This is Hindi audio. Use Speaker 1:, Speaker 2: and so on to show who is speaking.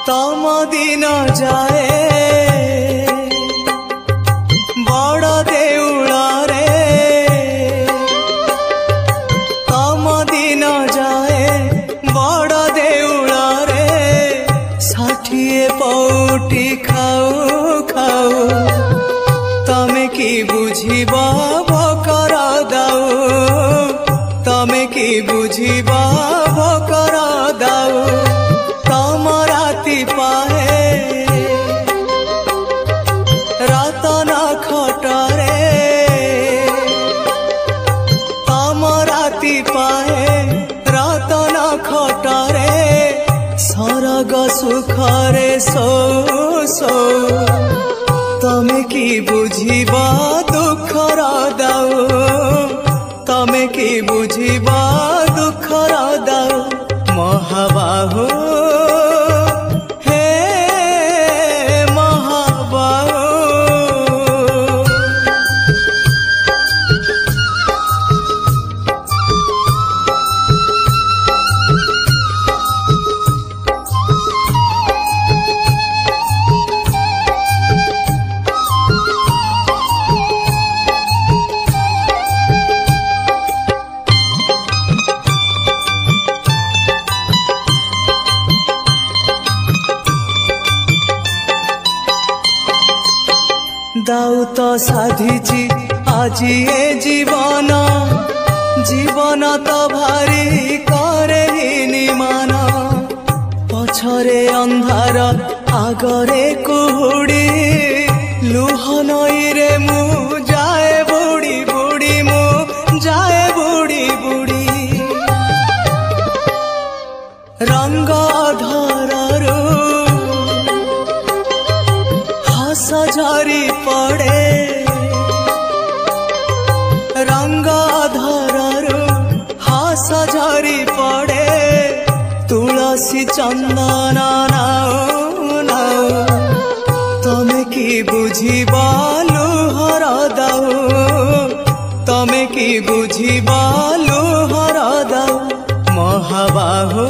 Speaker 1: तम दिन जाए बड़ देउल रे तम दिन जाए बड़ देउल रे 60 पौटी खाऊ खाऊ तमे की बुझिबा भकर दाऊ तमे की बुझिबा भकर दाऊ तम राति पाए रतन खटरे तम राति पाए रतन खटरे सरग सुखरे सो सो तमे की बुझिबा दुखर दाऊ तमे की बुझिबा दुखर दाऊ महाबाहु दाऊ तो साधिची आजी ए जीवन जीवन तो भारी करे निमान पछरे अंधार आगरे कुहुड़ी लुह नई रे मु जाए बुड़ी बुड़ी मु जाए बुड़ी बुड़ी रंग धररू हस झरी पड़े रंग धररू हस झरी पड़े तुलसी चंदन नाऊ नाऊ तमे की बुझिबा लुहर दाऊ तमे की बुझिबा लुहर दाऊ महाबाहु